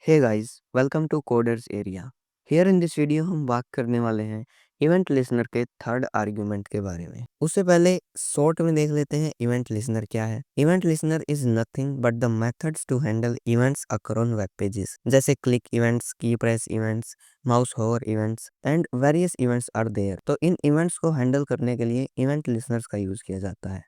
Hey guys, welcome to Coders Area. Here in this video हम बात करने वाले हैं इवेंट लिसनर के थर्ड आर्गुमेंट के बारे में। उससे पहले शॉर्ट में देख लेते हैं इवेंट लिसनर क्या है। Event listener is nothing but the methods to handle events occur on web pages, जैसे click events, key press events, mouse hover events and various events are there. तो इन इवेंट्स को हैंडल करने के लिए event listeners का use किया जाता है।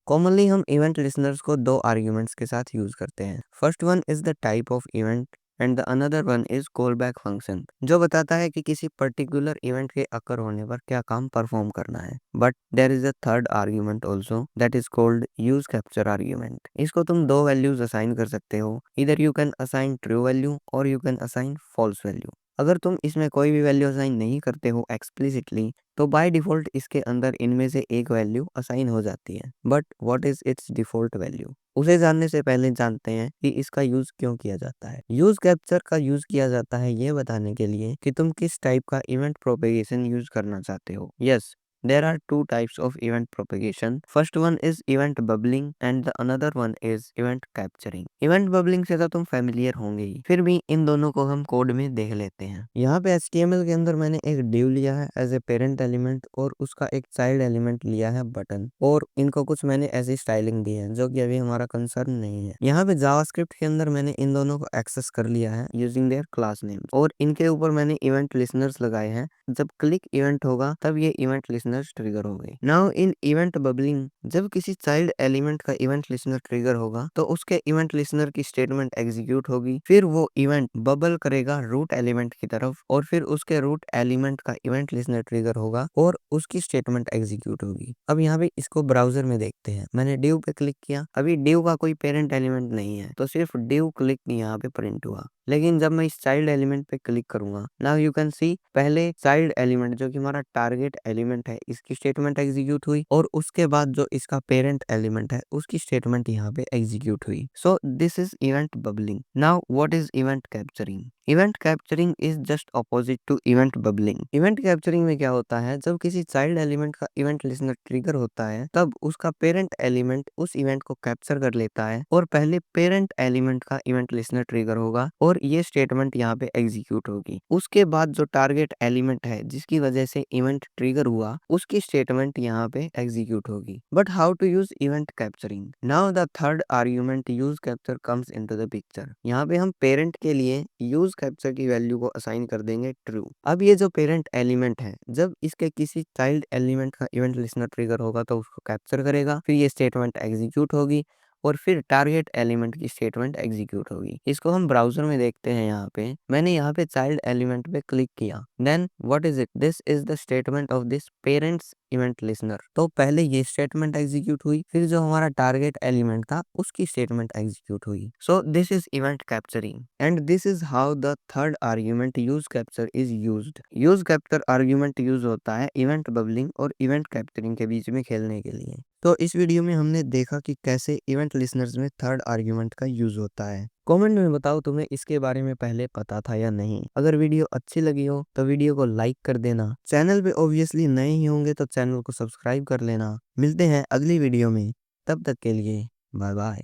कॉमनली हम इवेंट लिसनर्स को दो आर्ग्यूमेंट्स के साथ यूज करते हैं। First one is the type of event and the another one is call back function, जो बताता है कि किसी पर्टिकुलर इवेंट के अकर होने पर क्या काम परफॉर्म करना है। But there is a third argument also that is called use capture argument. इसको तुम दो वैल्यूज असाइन कर सकते हो, इधर you can assign true value और you can assign false value. अगर तुम इसमें कोई भी वैल्यू असाइन नहीं करते हो एक्सप्लिसिटली, तो बाय डिफॉल्ट इसके अंदर इनमें से एक वैल्यू असाइन हो जाती है। But what is it's default value, उसे जानने से पहले जानते हैं कि इसका यूज क्यों किया जाता है। यूज कैप्चर का यूज किया जाता है ये बताने के लिए कि तुम किस टाइप का इवेंट प्रोपेगेशन यूज करना चाहते हो। Yes, there are two types of event propagation. First one is event bubbling and the another one is event capturing. Event bubbling से तो तुम familiar होंगे ही, फिर भी इन दोनों को हम कोड में देख लेते हैं। यहाँ पे HTML के अंदर मैंने एक div लिया है एज ए पेरेंट एलिमेंट और उसका एक चाइल्ड एलिमेंट लिया है बटन, और इनको कुछ मैंने ऐसी स्टाइलिंग दी है जो कि अभी हमारा कंसर्न नहीं है। यहाँ पे जावास्क्रिप्ट के अंदर मैंने इन दोनों को एक्सेस कर लिया है यूजिंग देयर क्लास नेम, और इनके ऊपर मैंने इवेंट लिसनर्स लगाए हैं। जब क्लिक इवेंट होगा तब ये इवेंट लिसनर्स ट्रिगर हो गए। नाउ इन इवेंट बबलिंग, जब किसी चाइल्ड एलिमेंट का इवेंट लिसनर ट्रिगर होगा तो उसके इवेंट लिसनर की स्टेटमेंट एग्जीक्यूट होगी, फिर वो इवेंट बबल करेगा रूट एलिमेंट की तरफ, और फिर उसके रूट एलिमेंट का इवेंट लिसनर ट्रिगर होगा और उसकी स्टेटमेंट एग्जीक्यूट होगी। अब यहाँ पे इसको ब्राउजर में देखते हैं। मैंने डिव पे क्लिक किया, अभी डिव का कोई पेरेंट एलिमेंट नहीं है तो सिर्फ डिव क्लिक यहाँ पे प्रिंट हुआ। लेकिन जब मैं इस चाइल्ड एलिमेंट पे क्लिक करूंगा, नाउ यू कैन सी पहले चाइल्ड एलिमेंट जो कि हमारा टारगेट एलिमेंट है इसकी स्टेटमेंट एग्जीक्यूट हुई, और उसके बाद जो इसका पेरेंट एलिमेंट है उसकी स्टेटमेंट यहाँ पे एग्जीक्यूट हुई। So this is event bubbling. Now what is event capturing? Event capturing is just opposite to event bubbling. Event capturing में क्या होता है, जब किसी चाइल्ड एलिमेंट का इवेंट लिसनर ट्रिगर होता है तब उसका पेरेंट एलिमेंट उस इवेंट को कैप्चर कर लेता है, और पहले पेरेंट एलिमेंट का इवेंट लिसनर ट्रिगर होगा और ये स्टेटमेंट यहाँ पे एग्जीक्यूट होगी। उसके बाद जो टारगेट एलिमेंट है जिसकी वजह से इवेंट ट्रिगर हुआ उसकी स्टेटमेंट यहाँ पे एग्जीक्यूट होगी। But how to use event capturing? Now the third argument use capture comes into the picture. यहाँ पे हम पेरेंट के लिए यूज कैप्चर की वैल्यू को असाइन कर देंगे ट्रू। अब ये जो पेरेंट एलिमेंट है, जब इसके किसी चाइल्ड एलिमेंट का इवेंट लिसनर ट्रिगर होगा तो उसको कैप्चर करेगा, फिर ये स्टेटमेंट एग्जीक्यूट होगी और फिर टारगेट एलिमेंट की स्टेटमेंट एग्जीक्यूट होगी। इसको हम ब्राउजर में देखते हैं। यहाँ पे मैंने यहाँ पे चाइल्ड एलिमेंट पे क्लिक किया, then what is it? This is the statement of this parents event listener. तो पहले ये स्टेटमेंट एग्जीक्यूट हुई, फिर जो हमारा टारगेट एलिमेंट था उसकी स्टेटमेंट एग्जीक्यूट हुई। So this is event capturing and this is how the third argument use capture is used. Use capture argument use होता है इवेंट बबलिंग और इवेंट कैप्चरिंग के बीच में खेलने के लिए। तो इस वीडियो में हमने देखा कि कैसे इवेंट लिसनर्स में थर्ड आर्ग्यूमेंट का यूज होता है। कमेंट में बताओ तुम्हें इसके बारे में पहले पता था या नहीं। अगर वीडियो अच्छी लगी हो तो वीडियो को लाइक कर देना। चैनल पे ऑब्वियसली नए ही होंगे तो चैनल को सब्सक्राइब कर लेना। मिलते हैं अगली वीडियो में, तब तक के लिए बाय बाय।